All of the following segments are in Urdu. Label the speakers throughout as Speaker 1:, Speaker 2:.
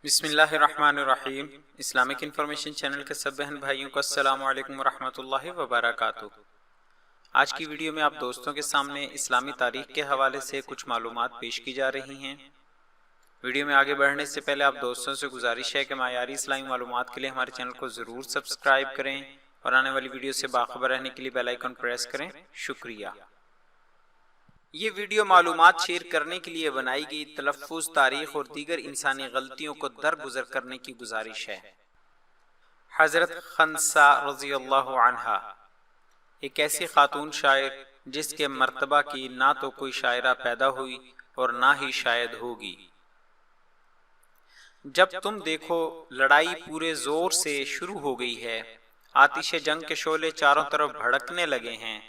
Speaker 1: بسم اللہ الرحمن الرحیم۔ اسلامک انفارمیشن چینل کے سب بہن بھائیوں کو السلام علیکم ورحمۃ اللہ وبرکاتہ۔ آج کی ویڈیو میں آپ دوستوں کے سامنے اسلامی تاریخ کے حوالے سے کچھ معلومات پیش کی جا رہی ہیں۔ ویڈیو میں آگے بڑھنے سے پہلے آپ دوستوں سے گزارش ہے کہ معیاری اسلامی معلومات کے لیے ہمارے چینل کو ضرور سبسکرائب کریں اور آنے والی ویڈیو سے باخبر رہنے کے لیے بیل آئیکن پریس کریں۔ شکریہ۔ یہ ویڈیو معلومات شیئر کرنے کے لیے بنائی گئی تلفظ، تاریخ اور دیگر انسانی غلطیوں کو درگزر کرنے کی گزارش ہے۔ حضرت خنسا رضی اللہ عنہا ایک ایسی خاتون شاعر جس کے مرتبہ کی نہ تو کوئی شاعرہ پیدا ہوئی اور نہ ہی شاید ہوگی۔ جب تم دیکھو لڑائی پورے زور سے شروع ہو گئی ہے، آتش جنگ کے شعلے چاروں طرف بھڑکنے لگے ہیں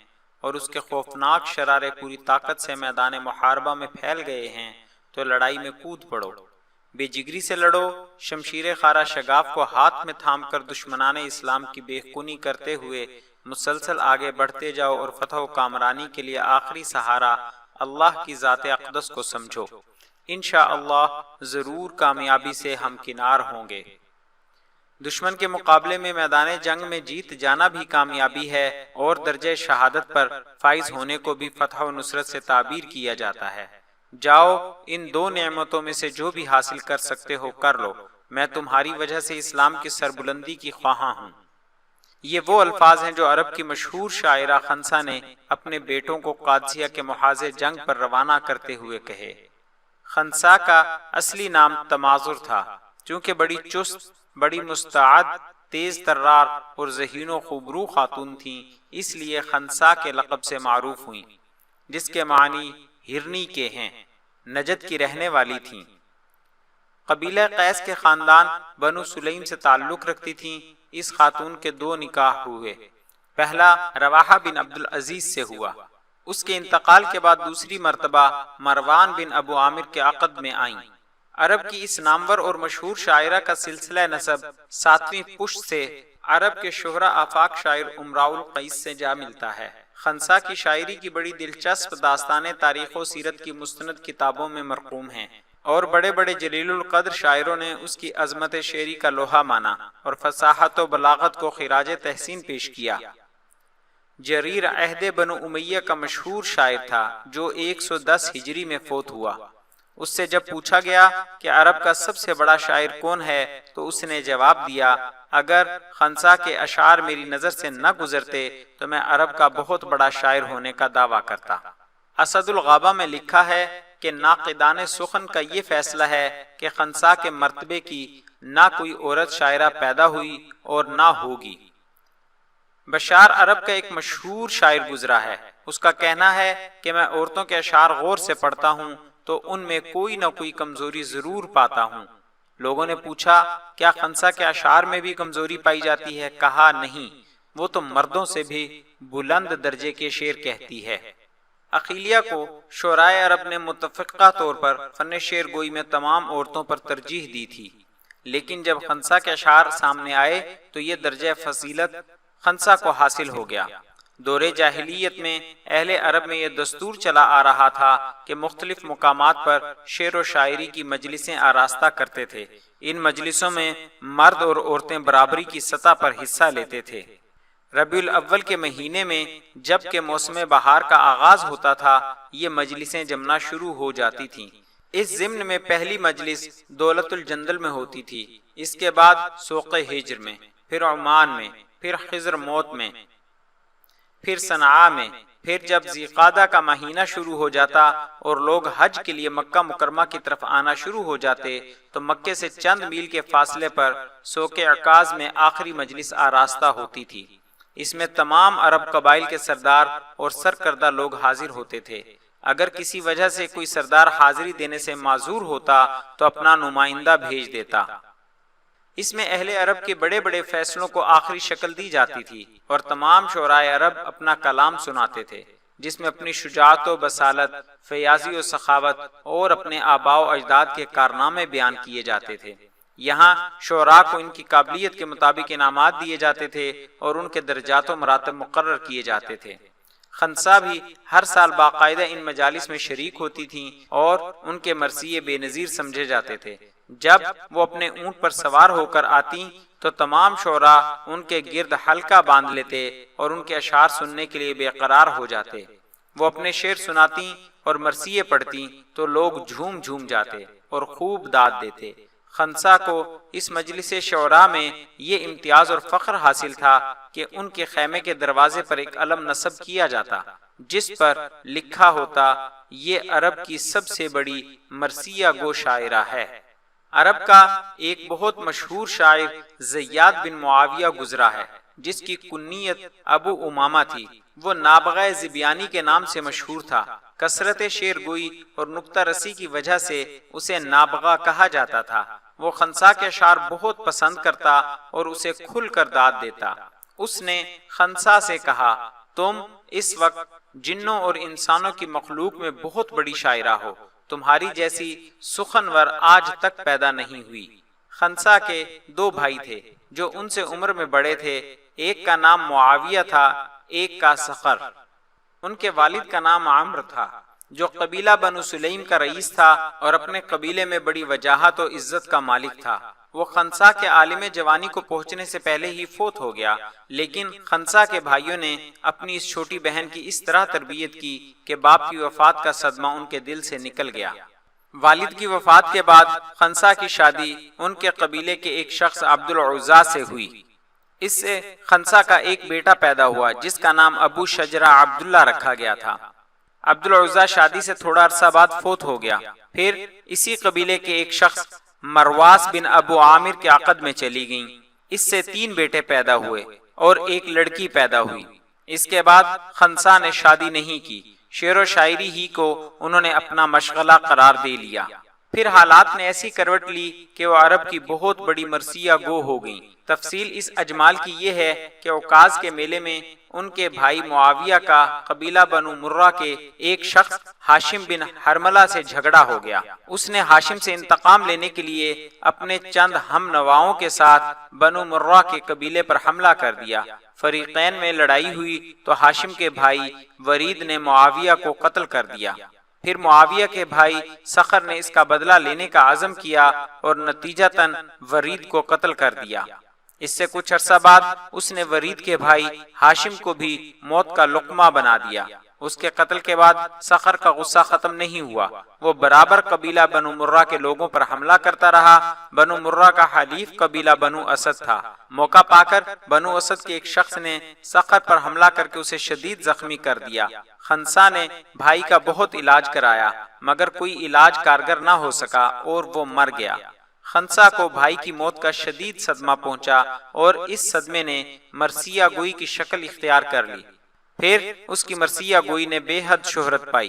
Speaker 1: اور اس کے خوفناک شرارے پوری طاقت سے میدان محاربہ میں پھیل گئے ہیں، تو لڑائی میں کود پڑو، بے جگری سے لڑو، شمشیر خارا شگاف کو ہاتھ میں تھام کر دشمنان اسلام کی بے خونی کرتے ہوئے مسلسل آگے بڑھتے جاؤ اور فتح و کامرانی کے لیے آخری سہارا اللہ کی ذات اقدس کو سمجھو۔ انشاءاللہ ضرور کامیابی سے ہمکنار ہوں گے۔ دشمن کے مقابلے میں میدان جنگ میں جیت جانا بھی کامیابی ہے اور درجہ شہادت پر فائز ہونے کو بھی فتح و نصرت سے تعبیر کیا جاتا ہے۔ جاؤ ان دو نعمتوں میں سے جو بھی حاصل کر سکتے ہو کر لو، میں تمہاری وجہ سے اسلام کی سربلندی کی خواہاں ہوں۔ یہ وہ الفاظ ہیں جو عرب کی مشہور شاعرہ خنسا نے اپنے بیٹوں کو قادسیہ کے محاذ جنگ پر روانہ کرتے ہوئے کہے۔ خنسا کا اصلی نام تماظر تھا، چونکہ بڑی چست، بڑی مستعد، تیز ترار اور ذہین و خوبرو خاتون تھیں، اس لیے خنسا کے لقب سے معروف ہوئیں، جس کے معنی ہرنی کے ہیں۔ نجد کی رہنے والی تھیں۔ قبیلہ قیس کے خاندان بنو سلیم سے تعلق رکھتی تھیں۔ اس خاتون کے دو نکاح ہوئے۔ پہلا رواحہ بن عبدالعزیز سے ہوا، اس کے انتقال کے بعد دوسری مرتبہ مروان بن ابو عامر کے عقد میں آئیں۔ عرب کی اس نامور اور مشہور شاعرہ کا سلسلہ نسب 7ویں پشت سے عرب کے شہرہ آفاق شاعر امراء القیس سے جا ملتا ہے۔ خنسا کی شاعری کی بڑی دلچسپ داستانیں تاریخ و سیرت کی مستند کتابوں میں مرقوم ہیں اور بڑے بڑے جلیل القدر شاعروں نے اس کی عظمت شعری کا لوہا مانا اور فصاحت و بلاغت کو خراج تحسین پیش کیا۔ جریر عہد بنو امیہ کا مشہور شاعر تھا جو 110 ہجری میں فوت ہوا۔ اس سے جب پوچھا گیا کہ عرب کا سب سے بڑا شاعر کون ہے تو اس نے جواب دیا، اگر خنسا کے اشعار میری نظر سے نہ گزرتے تو میں عرب کا بہت بڑا شاعر ہونے کا دعویٰ کرتا۔ اسد الغابہ میں لکھا ہے کہ ناقدان سخن کا یہ فیصلہ ہے کہ خنسا کے مرتبے کی نہ کوئی عورت شاعرہ پیدا ہوئی اور نہ ہوگی۔ بشار عرب کا ایک مشہور شاعر گزرا ہے۔ اس کا کہنا ہے کہ میں عورتوں کے اشعار غور سے پڑھتا ہوں تو ان میں کوئی نہ کوئی کمزوری ضرور پاتا ہوں۔ لوگوں نے پوچھا کیا خنسا کے اشعار میں بھی کمزوری پائی جاتی ہے؟ کہا نہیں، وہ تو مردوں سے بھی بلند درجے کے شعر کہتی ہے۔ عقیلیہ کو شعرائے عرب نے متفقہ طور پر فن شعر گوئی میں تمام عورتوں پر ترجیح دی تھی، لیکن جب خنسا کے اشعار سامنے آئے تو یہ درجہ فضیلت خنسا کو حاصل ہو گیا۔ دور جاہلیت میں اہل عرب میں یہ دستور چلا آ رہا تھا کہ مختلف مقامات پر شعر و شاعری کی مجلسیں آراستہ کرتے تھے۔ ان مجلسوں میں مرد اور عورتیں برابری کی سطح پر حصہ لیتے تھے۔ ربیع الاول کے مہینے میں جب کہ موسم بہار کا آغاز ہوتا تھا، یہ مجلسیں جمنا شروع ہو جاتی تھیں۔ اس ضمن میں پہلی مجلس دولت الجندل میں ہوتی تھی، اس کے بعد سوق ہجر میں، پھر عمان میں، پھر خضر موت میں، پھر صنعاء میں، پھر جب ذی قعدہ کا مہینہ شروع ہو جاتا اور لوگ حج کے لیے مکہ مکرمہ کی طرف آنا شروع ہو جاتے تو مکے سے چند میل کے فاصلے پر سوق عکاظ میں آخری مجلس آراستہ ہوتی تھی۔ اس میں تمام عرب قبائل کے سردار اور سرکردہ لوگ حاضر ہوتے تھے۔ اگر کسی وجہ سے کوئی سردار حاضری دینے سے معذور ہوتا تو اپنا نمائندہ بھیج دیتا۔ اس میں اہل عرب کے بڑے بڑے فیصلوں کو آخری شکل دی جاتی تھی اور تمام شعراء عرب اپنا کلام سناتے تھے، جس میں اپنی شجاعت و بصالت، فیاضی و سخاوت اور اپنے آباء و اجداد کے کارنامے بیان کیے جاتے تھے۔ یہاں شعراء کو ان کی قابلیت کے مطابق انعامات دیے جاتے تھے اور ان کے درجات و مراتب مقرر کیے جاتے تھے۔ خنسا بھی ہر سال باقاعدہ ان مجالس میں شریک ہوتی تھیں اور ان کے مرثیے بے نظیر سمجھے جاتے تھے۔ جب وہ اپنے اونٹ پر سوار ہو کر آتی تو تمام شعراء ان کے گرد حلقہ باندھ لیتے اور ان کے اشعار سننے کے لیے بے قرار ہو جاتے۔ وہ اپنے شعر سناتی اور مرثیے پڑھتی تو لوگ جھوم جھوم جاتے اور خوب داد دیتے۔ خنسا کو اس مجلس شعراء میں یہ امتیاز اور فخر حاصل تھا کہ ان کے خیمے کے دروازے پر ایک علم نصب کیا جاتا جس پر لکھا ہوتا یہ عرب کی سب سے بڑی مرثیہ گو شاعرہ ہے۔ عرب کا ایک بہت مشہور شاعر زیاد بن معاویہ گزرا ہے جس کی کنیت ابو امامہ تھی۔ وہ نابغہ زبیانی کے نام سے مشہور تھا۔ کثرت شعر گوئی اور نکتہ رسی کی وجہ سے اسے نابغہ کہا جاتا تھا۔ وہ خنسا کے اشعار بہت پسند کرتا اور اسے کھل کر داد دیتا۔ اس نے خنسا سے کہا، تم اس وقت جنوں اور انسانوں کی مخلوق میں بہت بڑی شاعرہ ہو، تمہاری جیسی سخنور آج تک پیدا نہیں ہوئی۔ خنسا کے دو بھائی تھے جو ان سے عمر میں بڑے تھے، ایک کا نام معاویہ تھا، ایک کا سخر۔ ان کے والد کا نام عمرو تھا جو قبیلہ بنو سلیم کا رئیس تھا اور اپنے قبیلے میں بڑی وجاہت و عزت کا مالک تھا۔ وہ خنسا کے عالم جوانی کو پہنچنے سے پہلے ہی فوت ہو گیا، لیکن خنسا کے بھائیوں نے اپنی اس چھوٹی بہن کی اس طرح تربیت کی کہ باپ کی وفات کا صدمہ ان کے دل سے نکل گیا۔ والد کی وفات کے بعد خنسا کی شادی ان کے قبیلے کے ایک شخص عبد العزیٰ سے ہوئی۔ اس سے خنسا کا ایک بیٹا پیدا ہوا جس کا نام ابو شجرہ عبداللہ رکھا گیا تھا۔ عبد العزیٰ شادی سے تھوڑا عرصہ بعد فوت ہو گیا۔ پھر اسی قبیلے کے ایک شخص مرواس بن ابو عامر کے عقد میں چلی گئیں۔ اس سے 3 بیٹے پیدا ہوئے اور ایک لڑکی پیدا ہوئی۔ اس کے بعد خنسا نے شادی نہیں کی، شعر و شاعری ہی کو انہوں نے اپنا مشغلہ قرار دے لیا۔ پھر حالات نے ایسی کروٹ لی کہ وہ عرب کی بہت بڑی مرثیہ گو ہو گئیں۔ تفصیل اس اجمال کی یہ ہے کہ عکاظ کے میلے میں ان کے بھائی معاویہ کا قبیلہ بنو مرہ کے ایک شخص ہاشم بن حرملہ سے جھگڑا ہو گیا۔ اس نے ہاشم سے انتقام لینے کے لیے اپنے چند ہم نواؤں کے ساتھ بنو مرہ کے قبیلے پر حملہ کر دیا۔ فریقین میں لڑائی ہوئی تو ہاشم کے بھائی ورید نے معاویہ کو قتل کر دیا۔ پھر معاویہ کے بھائی سخر نے اس کا بدلہ لینے کا عزم کیا اور نتیجتاً ورید کو قتل کر دیا۔ اس سے کچھ عرصہ بعد اس نے ورید کے بھائی ہاشم کو بھی موت کا لقمہ بنا دیا۔ اس کے قتل کے بعد سخر کا غصہ ختم نہیں ہوا، وہ برابر قبیلہ بنو مرہ کے لوگوں پر حملہ کرتا رہا۔ بنو مرہ کا حلیف قبیلہ بنو اسد تھا۔ موقع پا کر بنو اسد کے ایک شخص نے سخر پر حملہ کر کے اسے شدید زخمی کر دیا۔ خنسا نے بھائی کا بہت علاج کرایا مگر کوئی علاج کارگر نہ ہو سکا اور وہ مر گیا۔ خنسا کو بھائی کی موت کا شدید صدمہ پہنچا اور اس صدمے نے مرثیہ گوئی کی شکل اختیار کر لی۔ پھر اس کی مرثیہ گوئی نے بے حد شہرت پائی۔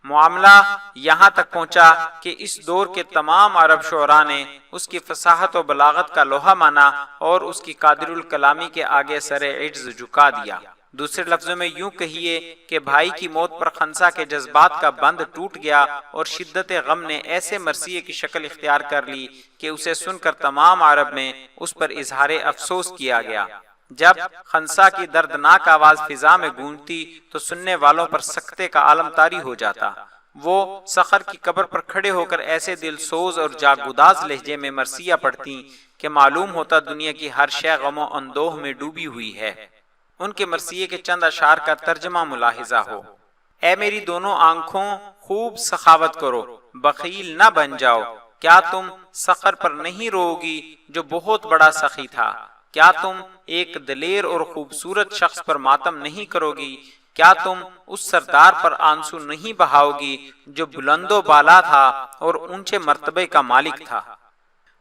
Speaker 1: معاملہ یہاں تک پہنچا کہ اس دور کے تمام عرب شعراء نے اس کی فصاحت و بلاغت کا لوہا مانا اور اس کی قادر الکلامی کے آگے سر عجز جھکا دیا۔ دوسرے لفظوں میں یوں کہیے کہ بھائی کی موت پر خنسا کے جذبات کا بند ٹوٹ گیا اور شدت غم نے ایسے مرثیے کی شکل اختیار کر لی کہ اسے سن کر تمام عرب میں اس پر اظہار افسوس کیا گیا۔ جب خنسا کی دردناک آواز فضا میں گونجتی تو سننے والوں پر سکتے کا عالم طاری ہو جاتا۔ وہ سخر کی قبر پر کھڑے ہو کر ایسے دل سوز اور جاگوداز لہجے میں مرثیہ پڑھتی کہ معلوم ہوتا دنیا کی ہر شے غم و اندوہ میں ڈوبی ہوئی ہے۔ ان کے مرثیے کے چند اشعار کا ترجمہ ملاحظہ ہو۔ اے میری دونوں آنکھوں خوب سخاوت کرو، بخیل نہ بن جاؤ۔ کیا تم سخر پر نہیں رو گی جو بہت بڑا سخی تھا؟ کیا تم ایک دلیر اور خوبصورت شخص پر ماتم نہیں کرو گی؟ کیا تم اس سردار پر آنسو نہیں بہاؤ گی جو بلند و بالا تھا اور اونچے مرتبے کا مالک تھا؟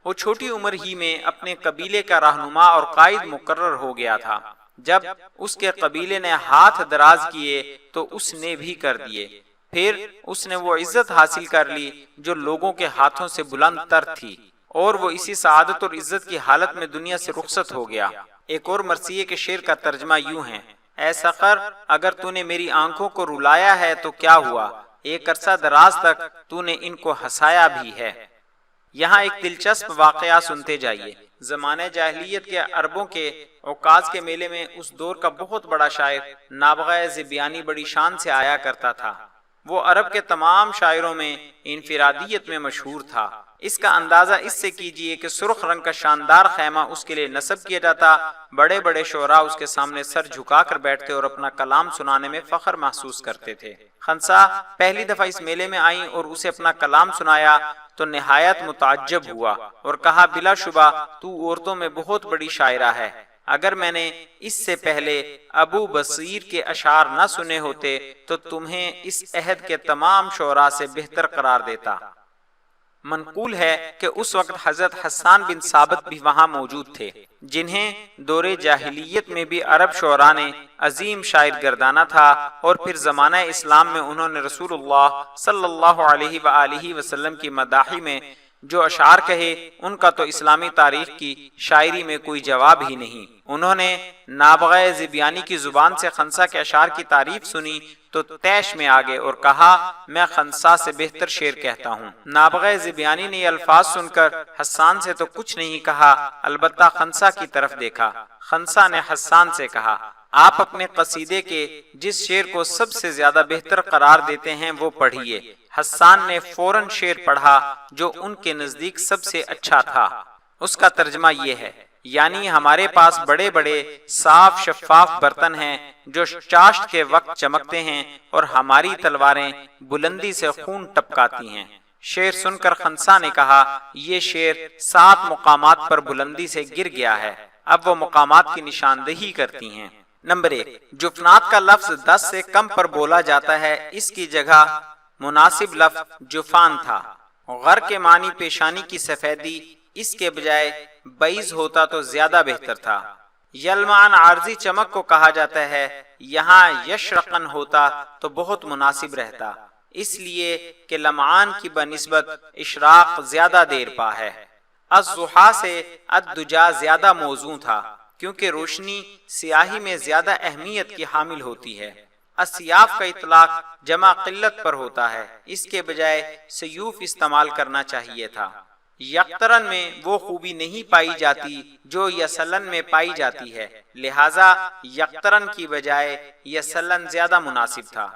Speaker 1: وہ چھوٹی عمر ہی میں اپنے قبیلے کا رہنما اور قائد مقرر ہو گیا تھا۔ جب اس کے قبیلے نے ہاتھ دراز کیے تو اس نے بھی کر دیے۔ پھر اس نے وہ عزت حاصل کر لی جو لوگوں کے ہاتھوں سے بلند تر تھی اور وہ اسی سعادت اور عزت کی حالت میں دنیا سے رخصت ہو گیا۔ ایک اور مرثیے کے شعر کا ترجمہ یوں ہے: اے سخر، اگر تو نے میری آنکھوں کو رلایا ہے تو کیا ہوا، ایک عرصہ دراز تک تو نے ان کو ہنسایا بھی ہے۔ یہاں ایک دلچسپ واقعہ سنتے جائیے۔ زمانہ جاہلیت کے عربوں کے عکاظ کے میلے میں اس دور کا بہت بڑا شاعر نابغہ زبیانی بڑی شان سے آیا کرتا تھا۔ وہ عرب کے تمام شاعروں میں انفرادیت میں مشہور تھا۔ اس کا اندازہ اس سے کیجئے کہ سرخ رنگ کا شاندار خیمہ اس کے لیے نصب کیا جاتا، بڑے بڑے شعراء اس کے سامنے سر جھکا کر بیٹھتے اور اپنا کلام سنانے میں فخر محسوس کرتے تھے۔ خنسا پہلی دفعہ اس میلے میں آئیں اور اسے اپنا کلام سنایا تو نہایت متعجب ہوا اور کہا، بلا شبہ تو عورتوں میں بہت بڑی شاعرہ ہے، اگر میں نے اس سے پہلے ابو بصیر کے اشعار نہ سنے ہوتے تو تمہیں اس عہد کے تمام شعراء سے بہتر قرار دیتا۔ منقول ہے کہ اس وقت حضرت حسان بن ثابت بھی وہاں موجود تھے، جنہیں دور جاہلیت میں بھی عرب شعراء نے عظیم شاعر گردانا تھا، اور پھر زمانہ اسلام میں انہوں نے رسول اللہ صلی اللہ علیہ وآلہ وسلم کی مداحی میں جو اشعار کہے ان کا تو اسلامی تاریخ کی شاعری میں کوئی جواب ہی نہیں۔ انہوں نے نابغہ ذبیانی کی زبان سے خنسا کے اشعار کی تعریف سنی تو طیش میں آگے اور کہا، میں خنسا سے بہتر شعر کہتا ہوں۔ نابغہ ذبیانی نے یہ الفاظ سن کر حسان سے تو کچھ نہیں کہا، البتہ خنسا کی طرف دیکھا۔ خنسا نے حسان سے کہا، آپ اپنے قصیدے کے جس شعر کو سب سے زیادہ بہتر قرار دیتے ہیں وہ پڑھیے۔ حسان نے فوراً شعر پڑھا جو ان کے نزدیک سب سے اچھا تھا۔ اس کا ترجمہ یہ ہے، یعنی ہمارے پاس بڑے بڑے صاف شفاف برتن ہیں جو چاشت کے وقت چمکتے ہیں اور ہماری تلواریں بلندی سے خون ٹپکاتی ہیں۔ شعر سن کر خنسا نے کہا، یہ شعر 7 مقامات پر بلندی سے گر گیا ہے، اب وہ مقامات کی نشاندہی کرتی ہیں۔ نمبر 1، جفنات کا لفظ 10 سے کم پر بولا جاتا ہے، اس کی جگہ مناسب لفظ جفان تھا۔ غر کے معنی پیشانی کی سفیدی، اس کے بجائے بیض ہوتا تو زیادہ بہتر تھا۔ یلمعن عارضی چمک کو کہا جاتا ہے، یہاں یشرقن ہوتا تو بہت مناسب رہتا، اس لیے کہ لمعان کی بنسبت اشراق زیادہ دیر پا ہے۔ الضحیٰ سے الدجا زیادہ موزوں تھا، کیونکہ روشنی سیاہی میں زیادہ اہمیت کی حامل ہوتی ہے۔ السیاف کا اطلاق جمع قلت پر ہوتا ہے، اس کے بجائے سیوف استعمال کرنا چاہیے تھا۔ یقترن میں وہ خوبی نہیں پائی جاتی جو یسلن میں پائی جاتی ہے، لہذا یقترن کی بجائے یسلن زیادہ مناسب تھا۔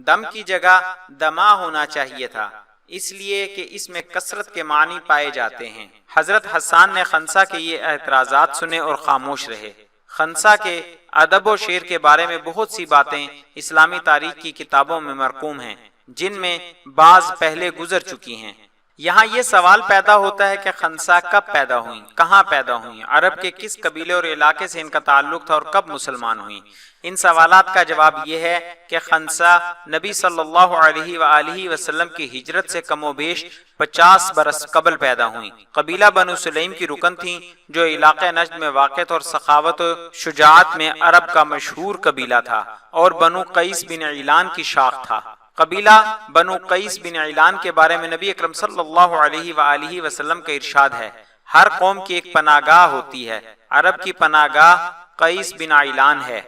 Speaker 1: دم کی جگہ دما ہونا چاہیے تھا، اس لیے کہ اس میں کثرت کے معنی پائے جاتے ہیں۔ حضرت حسان نے خنسا کے یہ اعتراضات سنے اور خاموش رہے۔ خنسا کے ادب و شعر کے بارے میں بہت سی باتیں اسلامی تاریخ کی کتابوں میں مرقوم ہیں، جن میں بعض پہلے گزر چکی ہیں۔ یہاں یہ سوال پیدا ہوتا ہے کہ خنسا کب پیدا ہوئیں، کہاں پیدا ہوئیں، عرب کے کس قبیلے اور علاقے سے ان کا تعلق تھا اور کب مسلمان ہوئیں۔ ان سوالات کا جواب یہ ہے کہ خنسا نبی صلی اللہ علیہ وآلہ وسلم کی ہجرت سے کم و بیش 50 برس قبل پیدا ہوئیں۔ قبیلہ بنو سلیم کی رکن تھیں، جو علاقہ نجد میں واقع اور سخاوت و شجاعت میں عرب کا مشہور قبیلہ تھا، اور بنو قیس بن عیلان کی شاخ تھا۔ قبیلہ بنو قیس بن عیلان کے بارے میں نبی اکرم صلی اللہ علیہ وآلہ وسلم کا ارشاد ہے، ہر قوم کی ایک پناہ گاہ ہوتی ہے، عرب کی پناہ گاہ قیس بن عیلان ہے۔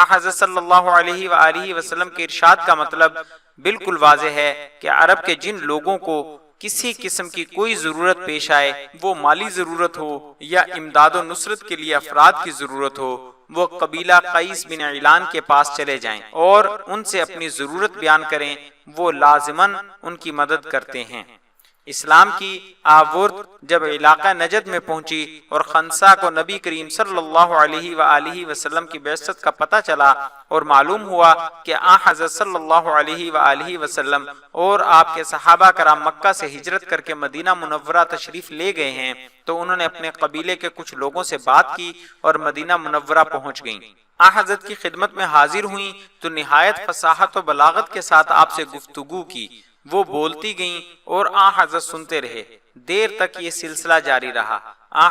Speaker 1: حضرت صلی اللہ علیہ وآلہ وسلم کے ارشاد کا مطلب بالکل واضح ہے کہ عرب کے جن لوگوں کو کسی قسم کی کوئی ضرورت پیش آئے، وہ مالی ضرورت ہو یا امداد و نصرت کے لیے افراد کی ضرورت ہو، وہ قبیلہ قیس بن عیلان کے پاس چلے جائیں اور ان سے اپنی ضرورت بیان کریں، وہ لازماً ان کی مدد کرتے ہیں۔ اسلام کی آورد جب علاقہ نجد میں پہنچی اور خنسا کو نبی کریم صلی اللہ علیہ وآلہ وسلم کی بعثت کا پتہ چلا اور معلوم ہوا کہ حضرت صلی اللہ علیہ وآلہ وسلم اور آپ کے صحابہ کرام مکہ سے ہجرت کر کے مدینہ منورہ تشریف لے گئے ہیں، تو انہوں نے اپنے قبیلے کے کچھ لوگوں سے بات کی اور مدینہ منورہ پہنچ گئیں۔ حضرت کی خدمت میں حاضر ہوئیں تو نہایت فصاحت و بلاغت کے ساتھ آپ سے گفتگو کی، وہ بولتی گئیں اور حضرت سنتے رہے۔ دیر تک یہ سلسلہ جاری رہا۔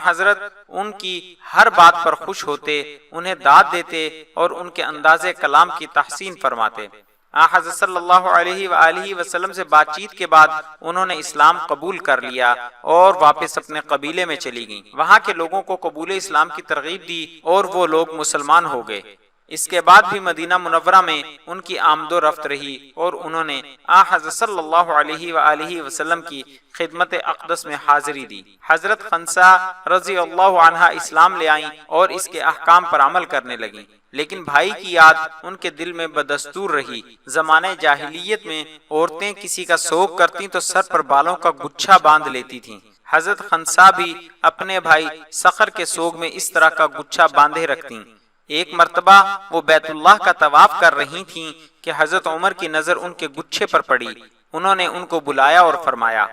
Speaker 1: حضرت ان کی ہر بات پر خوش ہوتے، انہیں داد دیتے اور ان کے انداز کلام کی تحسین فرماتے۔ حضرت صلی اللہ علیہ وآلہ وسلم سے بات چیت کے بعد انہوں نے اسلام قبول کر لیا اور واپس اپنے قبیلے میں چلی گئیں۔ وہاں کے لوگوں کو قبول اسلام کی ترغیب دی اور وہ لوگ مسلمان ہو گئے۔ اس کے بعد بھی مدینہ منورہ میں ان کی آمد و رفت رہی اور انہوں نے حضرت صلی اللہ علیہ وآلہ وسلم کی خدمت اقدس میں حاضری دی۔ حضرت خنسا رضی اللہ عنہا اسلام لے آئیں اور اس کے احکام پر عمل کرنے لگیں، لیکن بھائی کی یاد ان کے دل میں بدستور رہی۔ زمانے جاہلیت میں عورتیں کسی کا سوگ کرتیں تو سر پر بالوں کا گچھا باندھ لیتی تھیں۔ حضرت خنسا بھی اپنے بھائی سخر کے سوگ میں اس طرح کا گچھا باندھے رکھتیں۔ ایک مرتبہ وہ بیت اللہ کا طواف کر رہی تھیں کہ حضرت عمر کی نظر ان کے گچھے پر پڑی۔ انہوں نے ان کو بلایا اور فرمایا،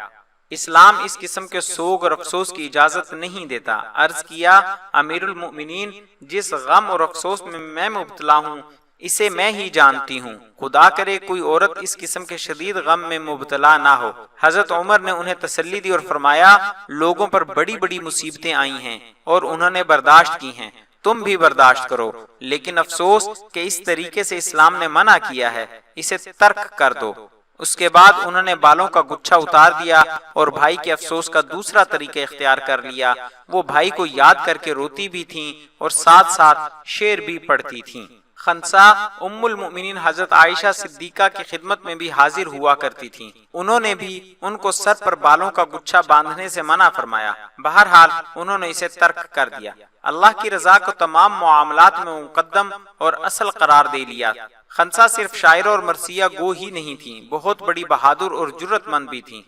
Speaker 1: اسلام اس قسم کے سوگ اور افسوس کی اجازت نہیں دیتا۔ عرض کیا، امیر المؤمنین، جس غم اور افسوس میں میں مبتلا ہوں اسے میں ہی جانتی ہوں، خدا کرے کوئی عورت اس قسم کے شدید غم میں مبتلا نہ ہو۔ حضرت عمر نے انہیں تسلی دی اور فرمایا، لوگوں پر بڑی بڑی مصیبتیں آئی ہیں اور انہوں نے برداشت کی ہیں، تم بھی برداشت کرو، لیکن افسوس کہ اس طریقے سے اسلام نے منع کیا ہے، اسے ترک کر دو۔ اس کے بعد انہوں نے بالوں کا گچھا اتار دیا اور بھائی کے افسوس کا دوسرا طریقہ اختیار کر لیا۔ وہ بھائی کو یاد کر کے روتی بھی تھیں اور ساتھ ساتھ شعر بھی پڑھتی تھیں۔ خنسا ام المؤمنین حضرت عائشہ صدیقہ کی خدمت میں بھی حاضر ہوا کرتی تھیں۔ انہوں نے بھی ان کو سر پر بالوں کا گچھا باندھنے سے منع فرمایا۔ بہرحال انہوں نے اسے ترک کر دیا۔ اللہ کی رضا کو تمام معاملات میں مقدم اور اصل قرار دے لیا۔ خنسا صرف شاعر اور مرثیہ گو ہی نہیں تھیں، بہت بڑی بہادر اور جرت مند بھی تھیں،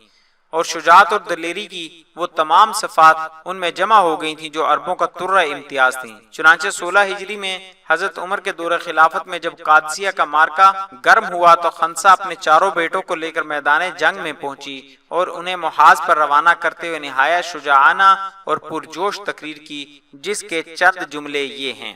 Speaker 1: اور شجاعت اور دلیری کی وہ تمام صفات ان میں جمع ہو گئی تھیں جو عربوں کا ترہ امتیاز تھیں۔ چنانچہ 16 ہجری میں حضرت عمر کے دور خلافت میں جب قادسیہ کا مارکا گرم ہوا تو خنسا اپنے چاروں بیٹوں کو لے کر میدان جنگ میں پہنچی اور انہیں محاذ پر روانہ کرتے ہوئے نہایت شجاعانہ اور پرجوش تقریر کی، جس کے چند جملے یہ ہیں: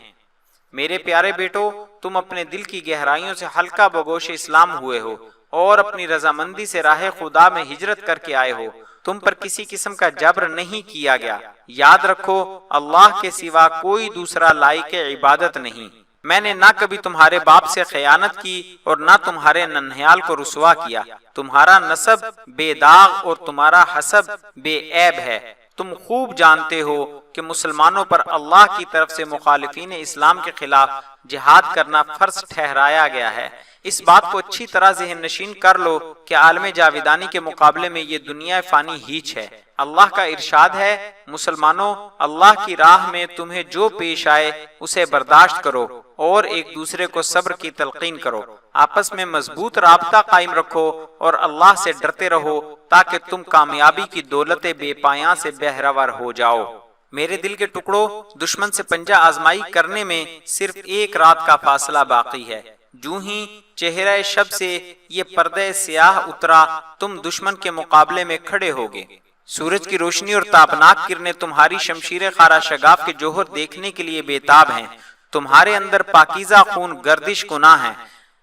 Speaker 1: میرے پیارے بیٹو، تم اپنے دل کی گہرائیوں سے ہلکا بگوش اسلام ہوئے ہو اور اپنی رضامندی سے راہ خدا میں ہجرت کر کے آئے ہو۔ تم پر کسی قسم کا جبر نہیں کیا گیا۔ یاد رکھو، اللہ کے سوا کوئی دوسرا لائق عبادت نہیں۔ میں نے نہ کبھی تمہارے باپ سے خیانت کی اور نہ تمہارے ننھیال کو رسوا کیا۔ تمہارا نسب بے داغ اور تمہارا حسب بے عیب ہے۔ تم خوب جانتے ہو کہ مسلمانوں پر اللہ کی طرف سے مخالفین اسلام کے خلاف جہاد کرنا فرض ٹھہرایا گیا ہے۔ اس بات کو اچھی طرح ذہن نشین کر لو کہ عالم جاویدانی کے مقابلے میں یہ دنیا فانی ہیچ ہے۔ اللہ کا ارشاد ہے، مسلمانوں، اللہ کی راہ میں تمہیں جو پیش آئے اسے برداشت کرو اور ایک دوسرے کو صبر کی تلقین کرو، آپس میں مضبوط رابطہ قائم رکھو اور اللہ سے ڈرتے رہو تاکہ تم کامیابی کی دولت بے پایاں سے بہرور ہو جاؤ۔ میرے دل کے ٹکڑوں، دشمن سے پنجہ آزمائی کرنے میں صرف ایک رات کا فاصلہ باقی ہے۔ جو ہی چہرہ شب سے یہ پردہ سیاہ اترا، تم دشمن کے مقابلے میں کھڑے ہوگے۔ سورج کی روشنی اور تابناک کرنیں تمہاری شمشیر خارا شگاف کے جوہر دیکھنے کے لیے بےتاب ہیں۔ تمہارے اندر پاکیزہ خون گردش گناہ ہے۔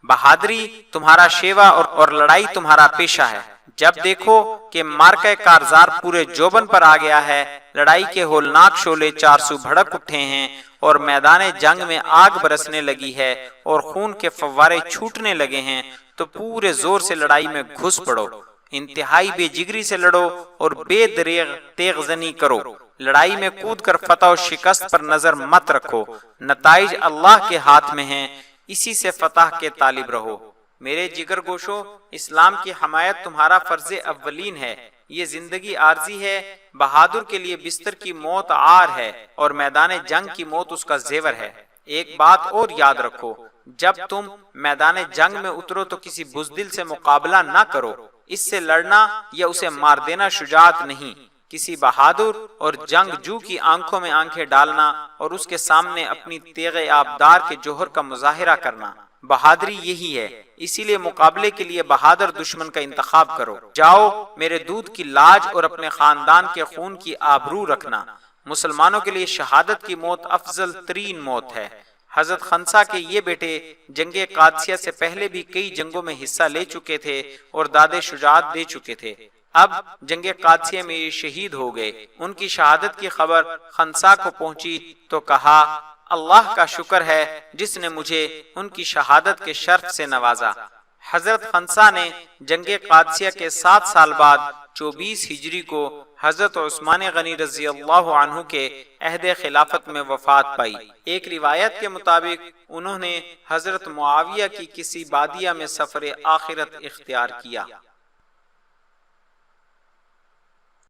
Speaker 1: بہادری تمہارا شیوا اور لڑائی تمہارا پیشہ ہے۔ جب دیکھو کہ مارکہ کارزار پورے جوبن پر آ گیا ہے، لڑائی کے ہولناک شعلے چارسو بھڑک اٹھے ہیں اور میدان جنگ میں آگ برسنے لگی ہے اور خون کے فوارے چھوٹنے لگے ہیں، تو پورے زور سے لڑائی میں گھس پڑو، انتہائی بے جگری سے لڑو اور بے دریغ تیغ زنی کرو۔ لڑائی میں کود کر فتح و شکست پر نظر مت رکھو، نتائج اللہ کے ہاتھ میں ہیں، اسی سے فتح کے طالب رہو۔ میرے جگر گوشو، اسلام کی حمایت تمہارا فرض اولین ہے۔ یہ زندگی عارضی ہے، بہادر کے لیے بستر کی موت عار ہے اور میدان جنگ کی موت اس کا زیور ہے۔ ایک بات اور یاد رکھو، جب تم میدان جنگ میں اترو تو کسی بزدل سے مقابلہ نہ کرو، اس سے لڑنا یا اسے مار دینا شجاعت نہیں، کسی بہادر اور جنگجو کی آنکھوں میں آنکھیں ڈالنا اور اس کے سامنے اپنی تیغ آبدار کے جوہر کا مظاہرہ کرنا، بہادری یہی ہے۔ اسی لیے مقابلے کے لیے بہادر دشمن کا انتخاب کرو۔ جاؤ، میرے دودھ کی لاج اور اپنے خاندان کے خون کی آبرو رکھنا۔ مسلمانوں کے لیے شہادت کی موت افضل ترین موت ہے۔ حضرت خنسا کے یہ بیٹے جنگ قادسیہ سے پہلے بھی کئی جنگوں میں حصہ لے چکے تھے اور داد شجاعت دے چکے تھے۔ اب جنگ قادسیہ میں یہ شہید ہو گئے۔ ان کی شہادت کی خبر خنسا کو پہنچی تو کہا، اللہ کا شکر ہے جس نے مجھے ان کی شہادت کے شرف سے نوازا۔ حضرت خنسا نے جنگ قادسیہ کے 7 سال بعد 24 ہجری کو حضرت عثمان غنی رضی اللہ عنہ کے عہد خلافت میں وفات پائی۔ ایک روایت کے مطابق انہوں نے حضرت معاویہ کی کسی بادیہ میں سفر آخرت اختیار کیا۔